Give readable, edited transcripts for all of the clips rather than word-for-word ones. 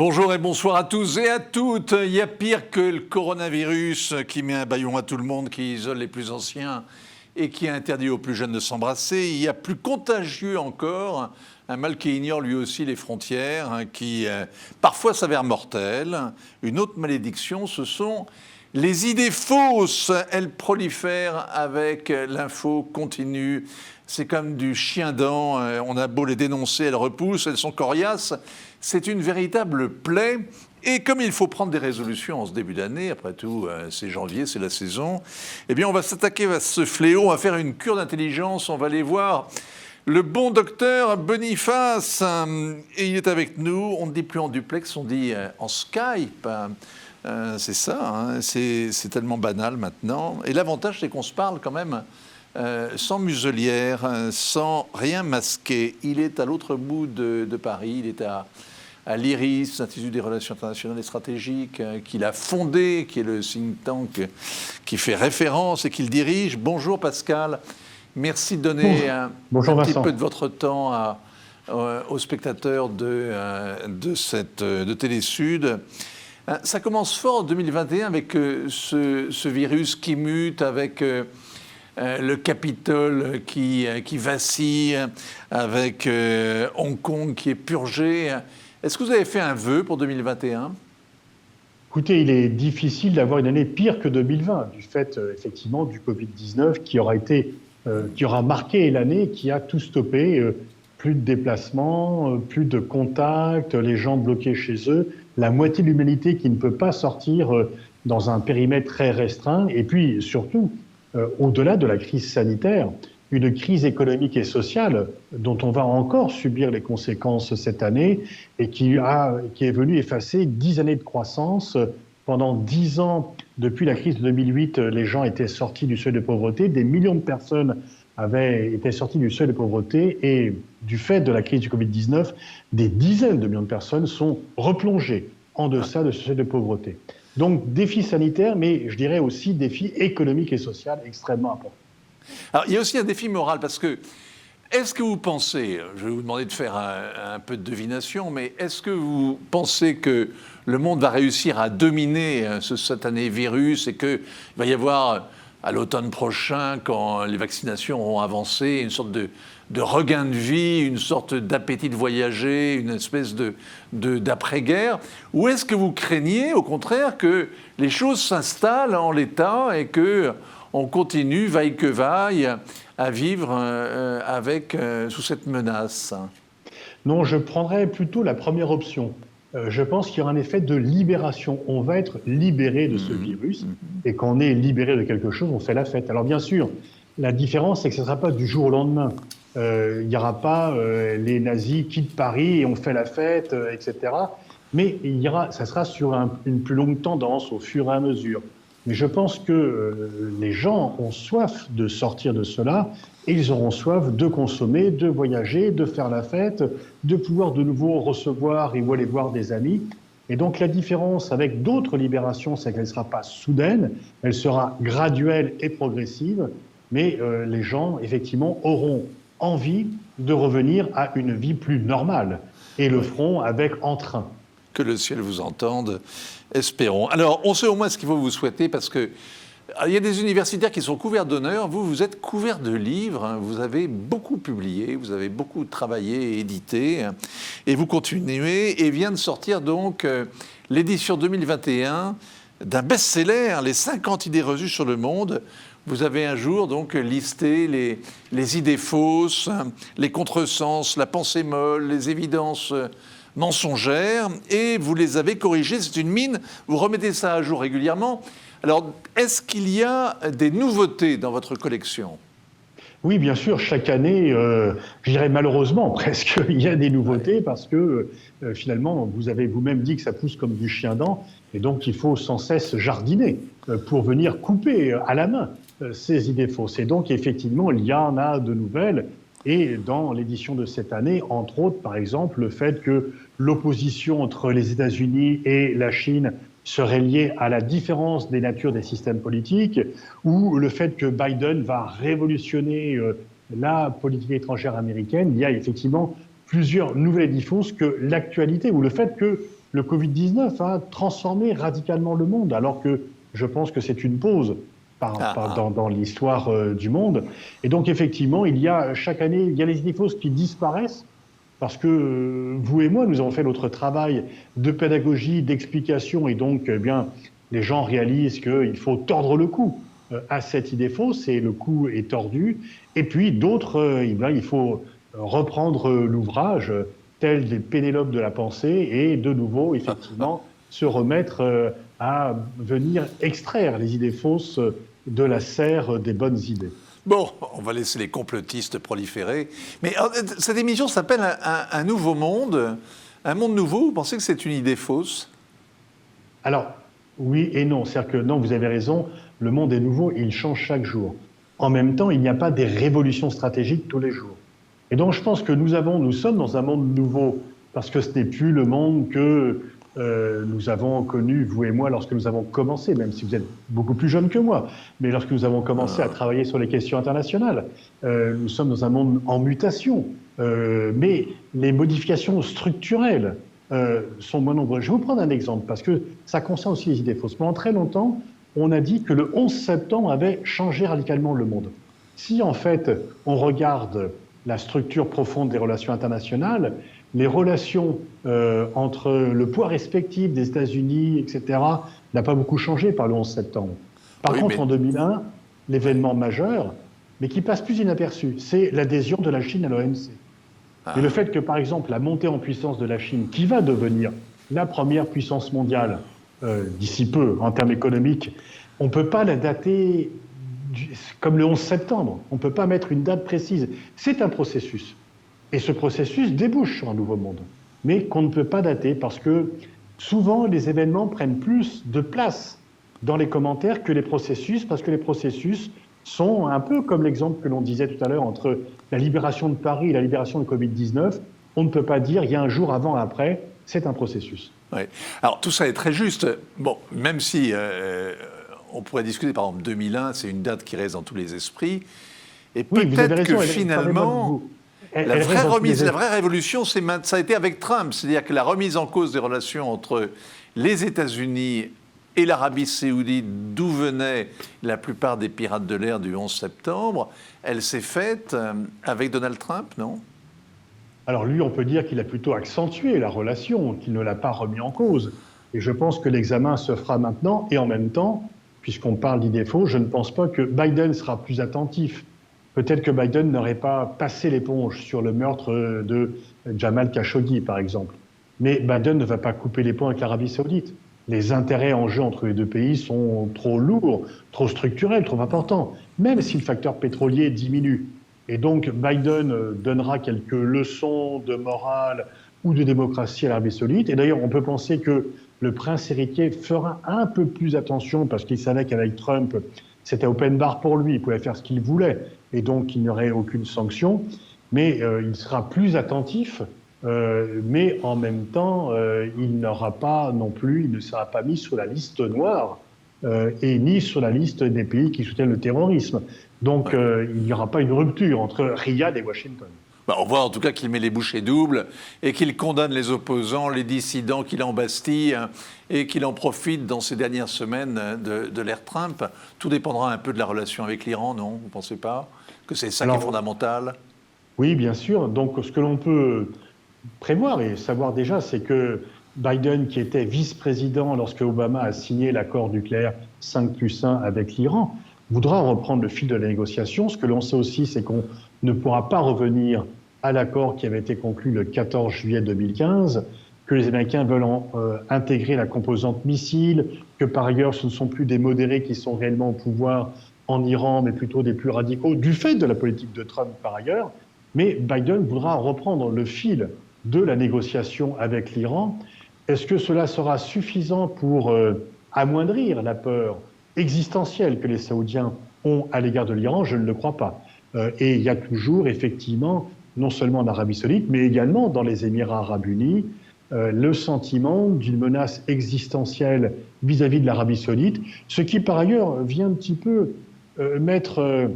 Bonjour et bonsoir à tous et à toutes. Il y a pire que le coronavirus qui met un bâillon à tout le monde, qui isole les plus anciens et qui interdit aux plus jeunes de s'embrasser. Il y a plus contagieux encore, un mal qui ignore lui aussi les frontières, qui parfois s'avère mortel. Une autre malédiction, ce sont les idées fausses. Elles prolifèrent avec l'info continue. C'est comme du chien-dent, on a beau les dénoncer, elles repoussent, elles sont coriaces. C'est une véritable plaie. Et comme il faut prendre des résolutions en ce début d'année, après tout, c'est janvier, c'est la saison, eh bien on va s'attaquer à ce fléau, on va faire une cure d'intelligence, on va aller voir le bon docteur Boniface. Et il est avec nous, on ne dit plus en duplex, on dit en Skype. C'est ça, hein, c'est tellement banal maintenant. Et l'avantage, c'est qu'on se parle quand même sans muselière, sans rien masquer. Il est à l'autre bout de Paris, il est à l'IRIS, l'Institut des Relations Internationales et Stratégiques, qu'il a fondé, qui est le think tank qui fait référence et qu'il dirige. Bonjour Pascal, merci de donner un petit peu de votre temps aux spectateurs de Télé-Sud. Ça commence fort en 2021 avec ce virus qui mute, avec le Capitole qui vacille, avec Hong Kong qui est purgé. Est-ce que vous avez fait un vœu pour 2021 ? Écoutez, il est difficile d'avoir une année pire que 2020, du fait effectivement du Covid-19 qui aura marqué l'année, qui a tout stoppé. Plus de déplacements, plus de contacts, les gens bloqués chez eux, la moitié de l'humanité qui ne peut pas sortir dans un périmètre très restreint. Et puis surtout, au-delà de la crise sanitaire, une crise économique et sociale dont on va encore subir les conséquences cette année et qui est venue effacer 10 années de croissance. Pendant 10 ans, depuis la crise de 2008, les gens étaient sortis du seuil de pauvreté. Des millions de personnes avaient été sorties du seuil de pauvreté et du fait de la crise du Covid-19, des dizaines de millions de personnes sont replongées en deçà de ce seuil de pauvreté. Donc, défi sanitaire, mais je dirais aussi défi économique et social extrêmement important. Alors, il y a aussi un défi moral, parce que, est-ce que vous pensez, je vais vous demander de faire un peu de devination, mais est-ce que vous pensez que le monde va réussir à dominer ce satané virus et qu'il va y avoir, à l'automne prochain, quand les vaccinations auront avancé, une sorte de regain de vie, une sorte d'appétit de voyager, une espèce d'après-guerre? Ou est-ce que vous craignez, au contraire, que les choses s'installent en l'état et qu'on continue, vaille que vaille, à vivre sous cette menace? Non, je prendrais plutôt la première option. Je pense qu'il y aura un effet de libération. On va être libéré de ce virus, et quand on est libéré de quelque chose, on fait la fête. Alors bien sûr, la différence, c'est que ce ne sera pas du jour au lendemain. Il n'y aura pas les nazis quittent Paris et on fait la fête, etc. Mais ça sera sur une plus longue tendance au fur et à mesure. Mais je pense que les gens ont soif de sortir de cela et ils auront soif de consommer, de voyager, de faire la fête, de pouvoir de nouveau recevoir et aller voir des amis. Et donc la différence avec d'autres libérations, c'est qu'elle ne sera pas soudaine, elle sera graduelle et progressive, mais les gens, effectivement, auront envie de revenir à une vie plus normale et le feront avec entrain. Que le ciel vous entende, espérons. Alors, on sait au moins ce qu'il faut vous souhaiter, parce que il y a des universitaires qui sont couverts d'honneur. Vous êtes couverts de livres, hein. Vous avez beaucoup publié, vous avez beaucoup travaillé et édité, hein. Et vous continuez. Et vient de sortir donc l'édition 2021 d'un best-seller, les 50 idées reçues sur le monde. Vous avez un jour donc listé les idées fausses, les contresens, la pensée molle, les évidences mensongères, et vous les avez corrigées. C'est une mine, vous remettez ça à jour régulièrement. Alors, est-ce qu'il y a des nouveautés dans votre collection ? Oui, bien sûr, chaque année, je dirais malheureusement presque, il y a des nouveautés, parce que finalement, vous avez vous-même dit que ça pousse comme du chien-dent, et donc il faut sans cesse jardiner pour venir couper à la main ces idées fausses. Et donc effectivement, il y en a de nouvelles. Et dans l'édition de cette année, entre autres, par exemple, le fait que l'opposition entre les États-Unis et la Chine serait liée à la différence des natures des systèmes politiques, ou le fait que Biden va révolutionner la politique étrangère américaine. Il y a effectivement plusieurs nouvelles idées fausses que l'actualité, ou le fait que le Covid-19 a transformé radicalement le monde, alors que je pense que c'est une pause dans l'histoire du monde. Et donc, effectivement, chaque année, il y a les idées fausses qui disparaissent, parce que vous et moi, nous avons fait notre travail de pédagogie, d'explication, et donc, les gens réalisent qu'il faut tordre le cou à cette idée fausse, et le cou est tordu. Et puis, d'autres, il faut reprendre l'ouvrage, tel des Pénélope de la pensée, et de nouveau, effectivement, se remettre à venir extraire les idées fausses de la serre des bonnes idées. Bon, on va laisser les complotistes proliférer. Mais cette émission s'appelle un nouveau monde. Un monde nouveau, vous pensez que c'est une idée fausse? Alors, oui et non. C'est-à-dire que non, vous avez raison, le monde est nouveau et il change chaque jour. En même temps, il n'y a pas des révolutions stratégiques tous les jours. Et donc, je pense que nous sommes dans un monde nouveau, parce que ce n'est plus le monde que nous avons connu, vous et moi, lorsque nous avons commencé, même si vous êtes beaucoup plus jeune que moi, mais lorsque nous avons commencé à travailler sur les questions internationales. Nous sommes dans un monde en mutation, mais les modifications structurelles sont moins nombreuses. Je vais vous prendre un exemple, parce que ça concerne aussi les idées fausses. Pendant très longtemps, on a dit que le 11 septembre avait changé radicalement le monde. Si, en fait, on regarde la structure profonde des relations internationales, les relations entre le poids respectif des États-Unis, etc., n'a pas beaucoup changé par le 11 septembre. Par contre, en 2001, l'événement majeur, mais qui passe plus inaperçu, c'est l'adhésion de la Chine à l'OMC. Et le fait que, par exemple, la montée en puissance de la Chine, qui va devenir la première puissance mondiale d'ici peu, en termes économiques, on ne peut pas la dater comme le 11 septembre. On ne peut pas mettre une date précise. C'est un processus. Et ce processus débouche sur un nouveau monde, mais qu'on ne peut pas dater parce que souvent les événements prennent plus de place dans les commentaires que les processus, parce que les processus sont un peu comme l'exemple que l'on disait tout à l'heure entre la libération de Paris et la libération de Covid-19. On ne peut pas dire il y a un jour avant et après, c'est un processus. Oui. Alors tout ça est très juste. Bon, même si on pourrait discuter, par exemple, 2001, c'est une date qui reste dans tous les esprits, et oui, peut-être que finalement... La vraie révolution, ça a été avec Trump. C'est-à-dire que la remise en cause des relations entre les États-Unis et l'Arabie saoudite, d'où venaient la plupart des pirates de l'air du 11 septembre, elle s'est faite avec Donald Trump, non? Alors lui, on peut dire qu'il a plutôt accentué la relation, qu'il ne l'a pas remis en cause. Et je pense que l'examen se fera maintenant. Et en même temps, puisqu'on parle d'idées fausses, je ne pense pas que Biden sera plus attentif. Peut-être que Biden n'aurait pas passé l'éponge sur le meurtre de Jamal Khashoggi, par exemple. Mais Biden ne va pas couper les ponts avec l'Arabie saoudite. Les intérêts en jeu entre les deux pays sont trop lourds, trop structurels, trop importants, même si le facteur pétrolier diminue. Et donc Biden donnera quelques leçons de morale ou de démocratie à l'Arabie saoudite. Et d'ailleurs, on peut penser que le prince héritier fera un peu plus attention parce qu'il savait qu'avec Trump, c'était open bar pour lui, il pouvait faire ce qu'il voulait, et donc il n'y aurait aucune sanction, mais il sera plus attentif, mais en même temps, il ne sera pas mis sur la liste noire, et ni sur la liste des pays qui soutiennent le terrorisme. Donc il n'y aura pas une rupture entre Riyad et Washington. On voit en tout cas qu'il met les bouchées doubles et qu'il condamne les opposants, les dissidents qu'il embastille et qu'il en profite dans ces dernières semaines de l'ère Trump. Tout dépendra un peu de la relation avec l'Iran, non? Vous ne pensez pas que c'est ça qui est fondamental? Oui, bien sûr. Donc ce que l'on peut prévoir et savoir déjà, c'est que Biden, qui était vice-président lorsque Obama a signé l'accord nucléaire 5+1 avec l'Iran, voudra reprendre le fil de la négociation. Ce que l'on sait aussi, c'est qu'on ne pourra pas revenir à l'accord qui avait été conclu le 14 juillet 2015, que les Américains veulent intégrer la composante missile, que par ailleurs ce ne sont plus des modérés qui sont réellement au pouvoir en Iran, mais plutôt des plus radicaux, du fait de la politique de Trump par ailleurs. Mais Biden voudra reprendre le fil de la négociation avec l'Iran. Est-ce que cela sera suffisant pour amoindrir la peur existentielle que les Saoudiens ont à l'égard de l'Iran? Je ne le crois pas. Et il y a toujours, effectivement, non seulement en Arabie saoudite, mais également dans les Émirats arabes unis, le sentiment d'une menace existentielle vis-à-vis de l'Arabie saoudite, ce qui, par ailleurs, vient un petit peu mettre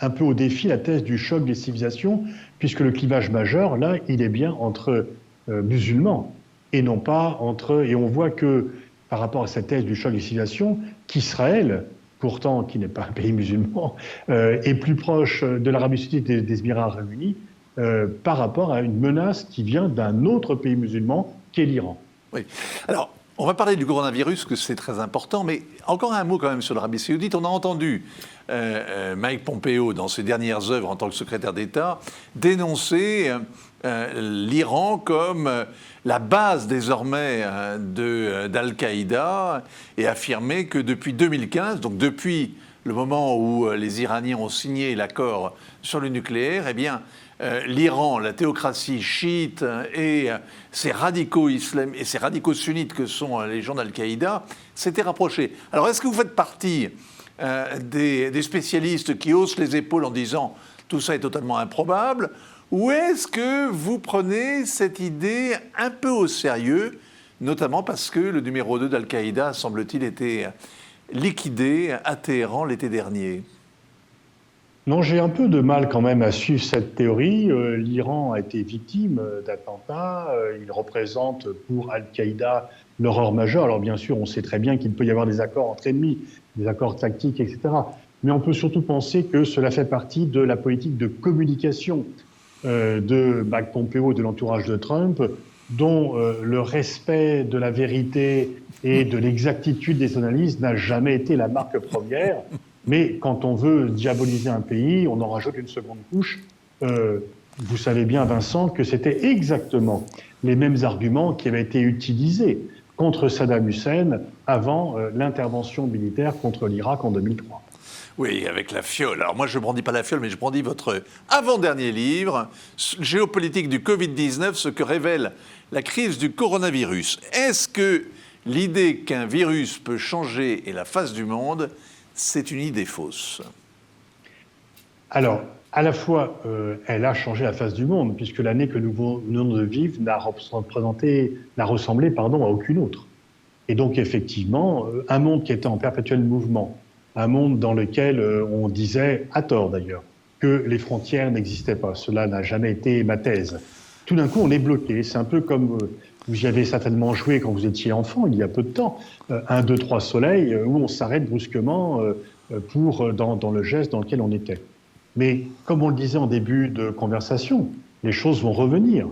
un peu au défi la thèse du choc des civilisations, puisque le clivage majeur, là, il est bien entre musulmans. et non pas entre... Et on voit que, par rapport à cette thèse du choc des civilisations, qu'Israël, pourtant qui n'est pas un pays musulman, est plus proche de l'Arabie saoudite et des Émirats arabes unis par rapport à une menace qui vient d'un autre pays musulman, qu'est l'Iran. Oui. Alors, on va parler du coronavirus, que c'est très important, mais encore un mot quand même sur l'Arabie saoudite. On a entendu Mike Pompeo, dans ses dernières œuvres en tant que secrétaire d'État, dénoncer l'Iran comme la base désormais d'Al-Qaïda et affirmer que depuis 2015, donc depuis le moment où les Iraniens ont signé l'accord sur le nucléaire, eh bien, l'Iran, la théocratie chiite et ces radicaux et ces radicaux sunnites que sont les gens d'Al-Qaïda s'étaient rapprochés. Alors, est-ce que vous faites partie des spécialistes qui haussent les épaules en disant tout ça est totalement improbable, ou est-ce que vous prenez cette idée un peu au sérieux, notamment parce que le numéro 2 d'Al-Qaïda, semble-t-il, était liquidé à Téhéran l'été dernier? Non, j'ai un peu de mal quand même à suivre cette théorie. L'Iran a été victime d'attentats. Il représente pour Al-Qaïda l'horreur majeure. Alors bien sûr, on sait très bien qu'il peut y avoir des accords entre ennemis, des accords tactiques, etc. Mais on peut surtout penser que cela fait partie de la politique de communication de Mike Pompeo et de l'entourage de Trump, dont le respect de la vérité et de l'exactitude des analyses n'a jamais été la marque première. Mais quand on veut diaboliser un pays, on en rajoute une seconde couche. Vous savez bien, Vincent, que c'était exactement les mêmes arguments qui avaient été utilisés contre Saddam Hussein avant l'intervention militaire contre l'Irak en 2003. Oui, avec la fiole. Alors moi, je ne brandis pas la fiole, mais je brandis votre avant-dernier livre, Géopolitique du Covid-19, ce que révèle la crise du coronavirus. Est-ce que l'idée qu'un virus peut changer la face du monde, c'est une idée fausse? Alors, à la fois, elle a changé la face du monde, puisque l'année que nous venons de vivre n'a ressemblé à aucune autre. Et donc, effectivement, un monde qui était en perpétuel mouvement, un monde dans lequel on disait, à tort d'ailleurs, que les frontières n'existaient pas. Cela n'a jamais été ma thèse. Tout d'un coup, on est bloqué. C'est un peu comme vous y avez certainement joué quand vous étiez enfant, il y a peu de temps, 1, 2, 3 soleils, où on s'arrête brusquement dans le geste dans lequel on était. Mais comme on le disait en début de conversation, les choses vont revenir.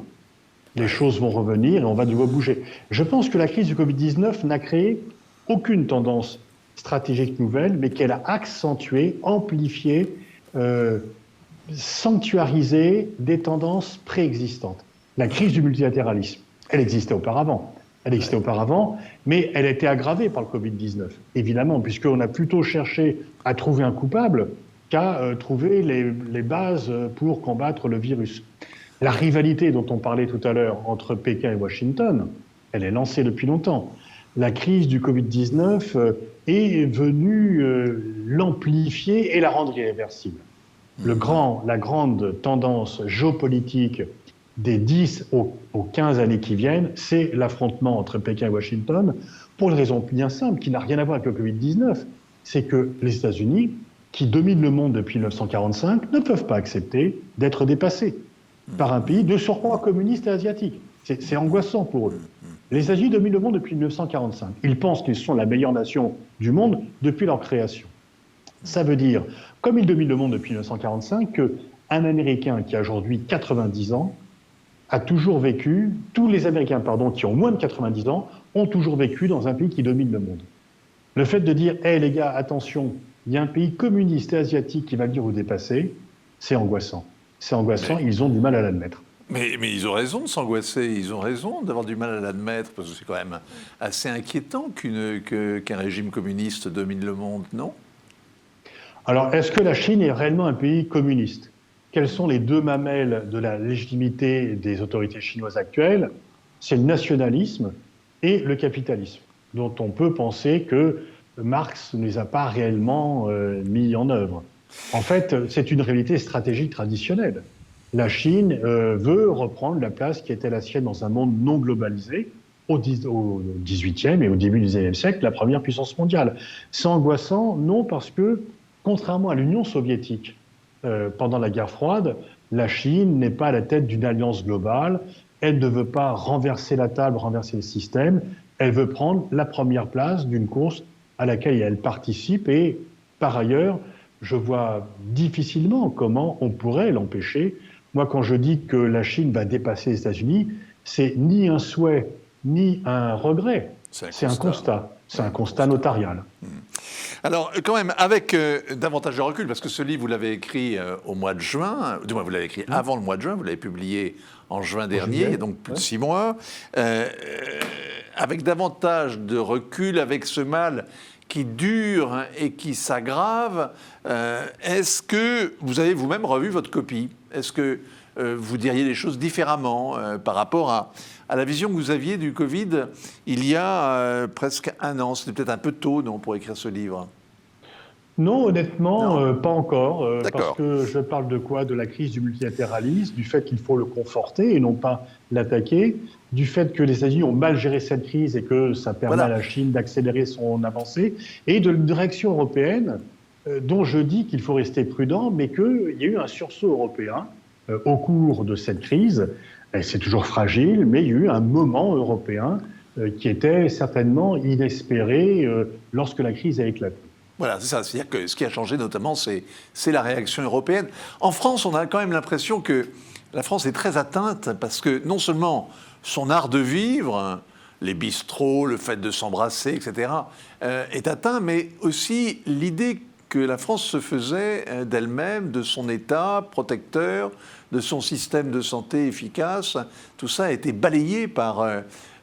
Les choses vont revenir et on va devoir bouger. Je pense que la crise du Covid-19 n'a créé aucune tendance stratégique nouvelle, mais qu'elle a accentué, amplifié, sanctuarisé des tendances préexistantes. La crise du multilatéralisme, elle existait auparavant. Elle existait auparavant, mais elle a été aggravée par le Covid-19, évidemment, puisqu'on a plutôt cherché à trouver un coupable qu'à trouver les bases pour combattre le virus. La rivalité dont on parlait tout à l'heure entre Pékin et Washington, elle est lancée depuis longtemps. La crise du Covid-19 est venue l'amplifier et la rendre irréversible. La grande tendance géopolitique des 10 aux 15 années qui viennent, c'est l'affrontement entre Pékin et Washington, pour une raison bien simple, qui n'a rien à voir avec le Covid-19. C'est que les États-Unis, qui dominent le monde depuis 1945, ne peuvent pas accepter d'être dépassés par un pays de surcroît communiste et asiatique. C'est angoissant pour eux. Les États-Unis dominent le monde depuis 1945. Ils pensent qu'ils sont la meilleure nation du monde depuis leur création. Ça veut dire, comme ils dominent le monde depuis 1945, qu'un Américain qui a aujourd'hui 90 ans a toujours vécu, tous les Américains qui ont moins de 90 ans ont toujours vécu dans un pays qui domine le monde. Le fait de dire « Hey les gars, attention, il y a un pays communiste et asiatique qui va venir vous dépasser », c'est angoissant. C'est angoissant, ils ont du mal à l'admettre. Mais ils ont raison de s'angoisser, ils ont raison d'avoir du mal à l'admettre, parce que c'est quand même assez inquiétant qu'un régime communiste domine le monde, non? Alors, est-ce que la Chine est réellement un pays communiste? Quelles sont les deux mamelles de la légitimité des autorités chinoises actuelles? C'est le nationalisme et le capitalisme, dont on peut penser que Marx ne les a pas réellement mis en œuvre. En fait, c'est une réalité stratégique traditionnelle. La Chine veut reprendre la place qui était la sienne dans un monde non globalisé au XVIIIe et au début du XIXe siècle, la première puissance mondiale. C'est angoissant, non, parce que, contrairement à l'Union soviétique, pendant la guerre froide, la Chine n'est pas à la tête d'une alliance globale, elle ne veut pas renverser la table, renverser le système, elle veut prendre la première place d'une course à laquelle elle participe et par ailleurs, je vois difficilement comment on pourrait l'empêcher. Moi, quand je dis que la Chine va dépasser les États-Unis, c'est ni un souhait, ni un regret. C'est un constat. C'est un constat notarial. Alors, quand même, avec davantage de recul, parce que ce livre, vous l'avez écrit au mois de juin, du moins, vous l'avez écrit avant le mois de juin, vous l'avez publié en juin dernier, il y a donc plus de 6 mois. Avec davantage de recul, avec ce mal qui dure et qui s'aggrave, est-ce que vous avez vous-même revu votre copie? Est-ce que vous diriez les choses différemment par rapport à la vision que vous aviez du Covid il y a presque un an? C'était peut-être un peu tôt, non, pour écrire ce livre? Non, honnêtement, pas encore. Parce D'accord. que je parle de quoi? De la crise du multilatéralisme, du fait qu'il faut le conforter et non pas l'attaquer, du fait que les États-Unis ont mal géré cette crise et que ça permet à la Chine d'accélérer son avancée, et de direction européenne dont je dis qu'il faut rester prudent, mais qu'il y a eu un sursaut européen au cours de cette crise. C'est toujours fragile, mais il y a eu un moment européen qui était certainement inespéré lorsque la crise a éclaté. Voilà, c'est ça. C'est-à-dire que ce qui a changé notamment, c'est la réaction européenne. En France, on a quand même l'impression que la France est très atteinte parce que non seulement son art de vivre, les bistrots, le fait de s'embrasser, etc., est atteint, mais aussi l'idée que la France se faisait d'elle-même, de son État protecteur, de son système de santé efficace. Tout ça a été balayé par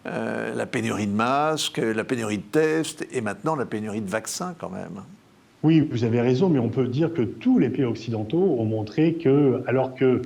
la pénurie de masques, la pénurie de tests et maintenant la pénurie de vaccins quand même. Oui, vous avez raison, mais on peut dire que tous les pays occidentaux ont montré que, alors que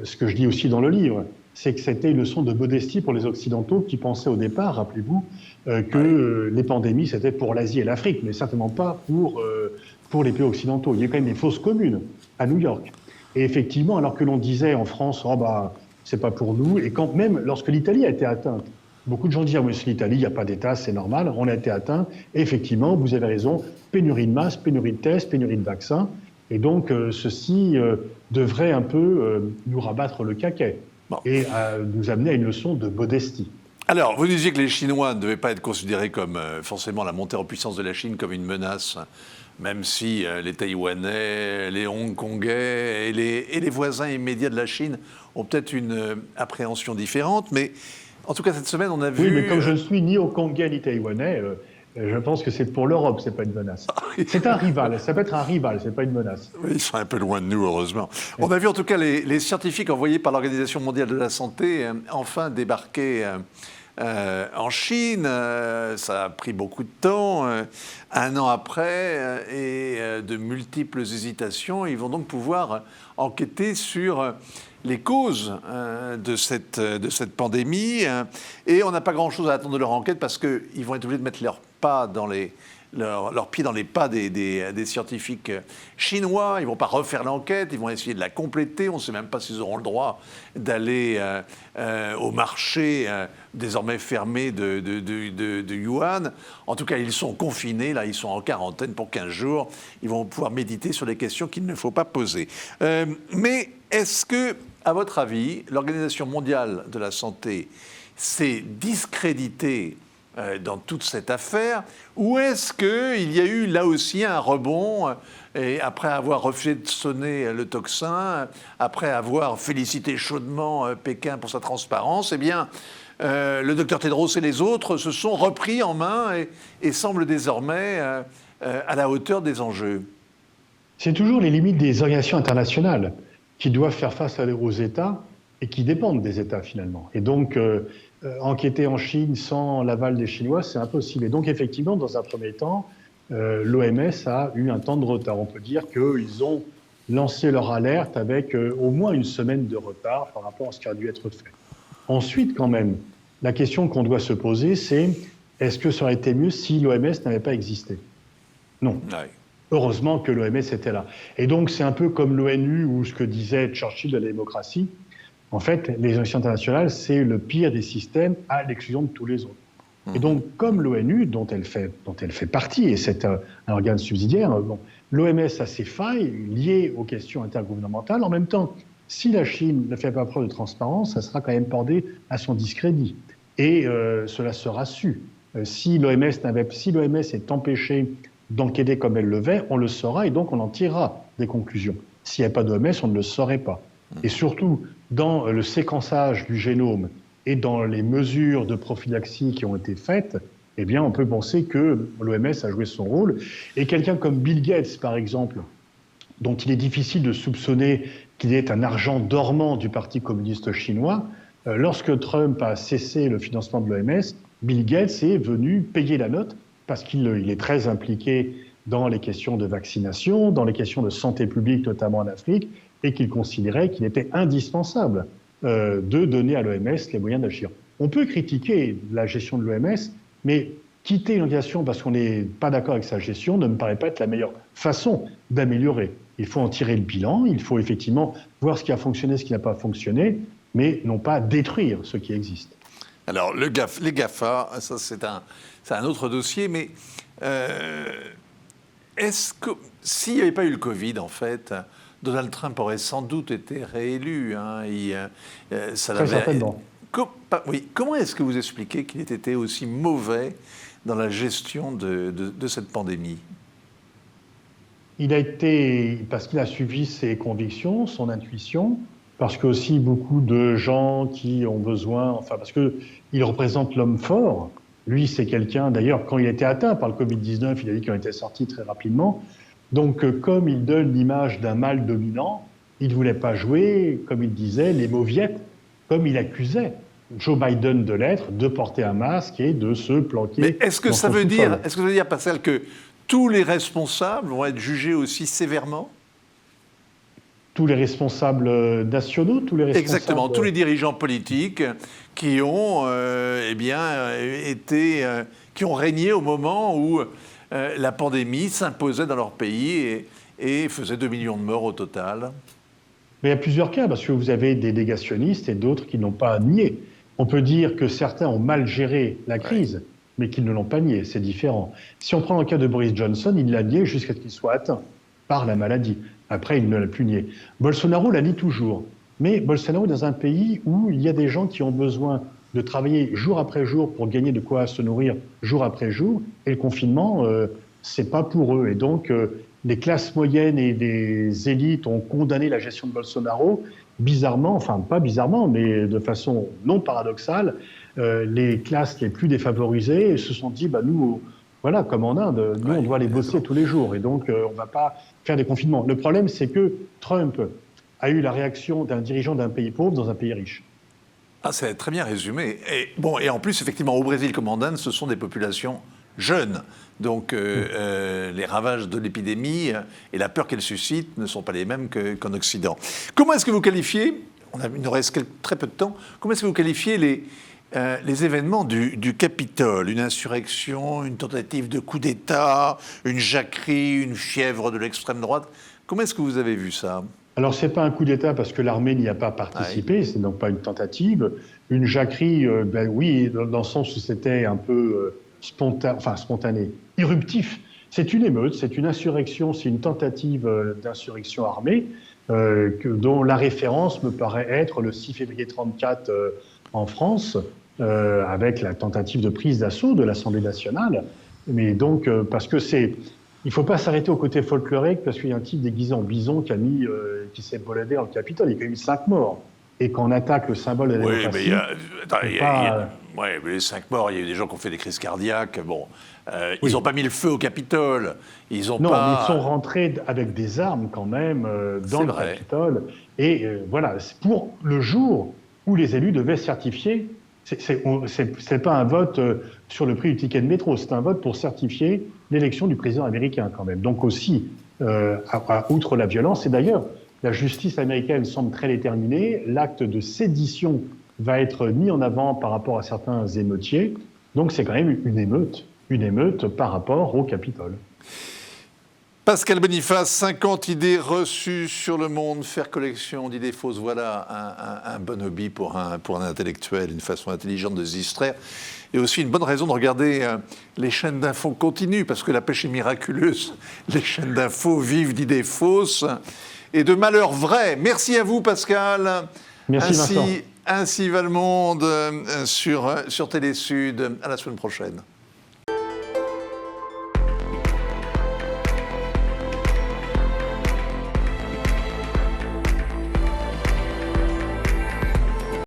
ce que je dis aussi dans le livre, c'est que c'était une leçon de modestie pour les Occidentaux qui pensaient au départ, rappelez-vous, que les pandémies c'était pour l'Asie et l'Afrique, mais certainement pas pour les pays occidentaux. Il y a quand même des fausses communes à New York. Et effectivement, alors que l'on disait en France, oh bah, c'est pas pour nous, et quand même lorsque l'Italie a été atteinte, beaucoup de gens disaient, oui, c'est l'Italie, il n'y a pas d'État, c'est normal, on a été atteint. Et effectivement, vous avez raison, pénurie de masques, pénurie de tests, pénurie de vaccins. Et donc, ceci devrait un peu nous rabattre le caquet et nous amener à une leçon de modestie. Alors, vous disiez que les Chinois ne devaient pas être considérés comme forcément la montée en puissance de la Chine comme une menace, même si les Taïwanais, les Hongkongais et les voisins immédiats de la Chine ont peut-être une appréhension différente. Mais en tout cas, cette semaine, on a vu... Oui, mais comme je ne suis ni Hongkongais ni Taïwanais, je pense que c'est pour l'Europe, c'est pas une menace. C'est un rival, ça peut être un rival, c'est pas une menace. Oui, ils sont un peu loin de nous, heureusement. On a vu en tout cas les scientifiques envoyés par l'Organisation mondiale de la santé enfin débarquer en Chine. Ça a pris beaucoup de temps. Un an après, et de multiples hésitations, ils vont donc pouvoir enquêter sur les causes de cette pandémie. Et on n'a pas grand-chose à attendre de leur enquête parce qu'ils vont être obligés de mettre leurs pieds dans les pas des scientifiques chinois. Ils ne vont pas refaire l'enquête, ils vont essayer de la compléter. On ne sait même pas s'ils auront le droit d'aller au marché désormais fermé de Yuan. En tout cas, ils sont confinés, là, ils sont en quarantaine pour 15 jours. Ils vont pouvoir méditer sur les questions qu'il ne faut pas poser. Mais est-ce que, à votre avis, l'Organisation mondiale de la santé s'est discréditée dans toute cette affaire, ou est-ce qu'il y a eu là aussi un rebond et après avoir refusé de sonner le tocsin, après avoir félicité chaudement Pékin pour sa transparence, eh bien, le docteur Tedros et les autres se sont repris en main et semblent désormais à la hauteur des enjeux? C'est toujours les limites des organisations internationales qui doivent faire face aux États et qui dépendent des États finalement. Et donc, enquêter en Chine sans l'aval des Chinois, c'est impossible. Et donc, effectivement, dans un premier temps, l'OMS a eu un temps de retard. On peut dire qu'ils ont lancé leur alerte avec au moins une semaine de retard par rapport à ce qui a dû être fait. Ensuite, quand même, la question qu'on doit se poser, c'est est-ce que ça aurait été mieux si l'OMS n'avait pas existé? Non. Ouais. Heureusement que l'OMS était là. Et donc, c'est un peu comme l'ONU ou ce que disait Churchill de la démocratie. En fait, les organisations internationales, c'est le pire des systèmes à l'exclusion de tous les autres. Et donc, comme l'ONU, dont elle fait partie, et c'est un organe subsidiaire, bon, l'OMS a ses failles liées aux questions intergouvernementales. En même temps, Si la Chine ne fait pas preuve de transparence, ça sera quand même porté à son discrédit. Et cela sera su. Si l'OMS est empêchée d'enquêter comme elle le fait, on le saura et donc on en tirera des conclusions. S'il n'y a pas d'OMS, on ne le saurait pas. Et surtout, dans le séquençage du génome et dans les mesures de prophylaxie qui ont été faites, eh bien, on peut penser que l'OMS a joué son rôle. Et quelqu'un comme Bill Gates, par exemple, dont il est difficile de soupçonner qu'il est un argent dormant du Parti communiste chinois, lorsque Trump a cessé le financement de l'OMS, Bill Gates est venu payer la note parce qu'il est très impliqué dans les questions de vaccination, dans les questions de santé publique, notamment en Afrique, et qu'il considérait qu'il était indispensable de donner à l'OMS les moyens d'agir. On peut critiquer la gestion de l'OMS, mais quitter une organisation parce qu'on n'est pas d'accord avec sa gestion ne me paraît pas être la meilleure façon d'améliorer. Il faut en tirer le bilan, il faut effectivement voir ce qui a fonctionné, ce qui n'a pas fonctionné, mais non pas détruire ce qui existe. Alors, les GAFA, ça c'est un autre dossier, mais est-ce que s'il n'y avait pas eu le Covid, en fait, Donald Trump aurait sans doute été réélu. Très certainement. Oui. Comment est-ce que vous expliquez qu'il ait été aussi mauvais dans la gestion de cette pandémie ? Il a été, parce qu'il a suivi ses convictions, son intuition, parce que aussi beaucoup de gens qui ont besoin, parce qu'il représente l'homme fort. Lui, c'est quelqu'un, d'ailleurs, quand il a été atteint par le Covid-19, il a dit qu'il en était sorti très rapidement. Donc, comme il donne l'image d'un mâle dominant, il ne voulait pas jouer, comme il disait, les mauviettes, comme il accusait Joe Biden de l'être, de porter un masque et de se planquer. Mais est-ce que ça veut dire, Pascal, que tous les responsables vont être jugés aussi sévèrement ? Tous les responsables nationaux, tous les responsables... Exactement, tous les dirigeants politiques qui ont qui ont régné au moment où la pandémie s'imposait dans leur pays et faisait 2 millions de morts au total. Mais il y a plusieurs cas, parce que vous avez des négationnistes et d'autres qui n'ont pas nié. On peut dire que certains ont mal géré la crise, mais qu'ils ne l'ont pas nié, c'est différent. Si on prend le cas de Boris Johnson, il l'a nié jusqu'à ce qu'il soit atteint par la maladie. Après, il ne l'a plus nié. Bolsonaro la nie toujours. Mais Bolsonaro est dans un pays où il y a des gens qui ont besoin de travailler jour après jour pour gagner de quoi se nourrir jour après jour. Et le confinement, c'est pas pour eux. Et donc, les classes moyennes et des élites ont condamné la gestion de Bolsonaro. Bizarrement, enfin pas bizarrement, mais de façon non paradoxale, les classes les plus défavorisées se sont dit, nous, voilà, comme en Inde, nous on doit aller bosser tous les jours et donc on ne va pas faire des confinements. Le problème, c'est que Trump a eu la réaction d'un dirigeant d'un pays pauvre dans un pays riche. Ah, c'est très bien résumé. Et en plus, effectivement, au Brésil comme en Inde, ce sont des populations jeunes. Donc, les ravages de l'épidémie et la peur qu'elle suscite ne sont pas les mêmes qu'en Occident. Comment est-ce que vous qualifiez, il nous reste très peu de temps, comment est-ce que vous qualifiez les événements du Capitole, une insurrection, une tentative de coup d'État, une jacquerie, une fièvre de l'extrême droite ? Comment est-ce que vous avez vu ça ? Alors, ce n'est pas un coup d'État parce que l'armée n'y a pas participé, c'est donc pas une tentative. Une jacquerie, oui, dans le sens où c'était un peu spontané, irruptif. C'est une émeute, c'est une insurrection, c'est une tentative d'insurrection armée dont la référence me paraît être le 6 février 1934 en France, avec la tentative de prise d'assaut de l'Assemblée nationale. Mais donc, parce que il ne faut pas s'arrêter au côté folklorique, parce qu'il y a un type déguisé en bison qui s'est baladé dans le Capitole. Il y a quand même eu 5 morts. Et quand on attaque le symbole de la démocratie... Oui, mais les 5 morts, il y a eu des gens qui ont fait des crises cardiaques. Bon, ils n'ont pas mis le feu au Capitole. Mais ils sont rentrés avec des armes quand même dans le Capitole. Et voilà, pour le jour où les élus devaient certifier... C'est pas un vote sur le prix du ticket de métro, c'est un vote pour certifier l'élection du président américain quand même. Donc aussi, outre la violence, et d'ailleurs, la justice américaine semble très déterminée, l'acte de sédition va être mis en avant par rapport à certains émeutiers, donc c'est quand même une émeute par rapport au Capitole. Pascal Boniface, 50 idées reçues sur le monde, faire collection d'idées fausses, voilà un bon hobby pour un intellectuel, une façon intelligente de se distraire. Et aussi une bonne raison de regarder les chaînes d'infos continues, parce que la pêche est miraculeuse. Les chaînes d'infos vivent d'idées fausses. et de malheurs vrais. Merci à vous, Pascal. Merci, Vincent. Ainsi va le monde sur Télé Sud. À la semaine prochaine.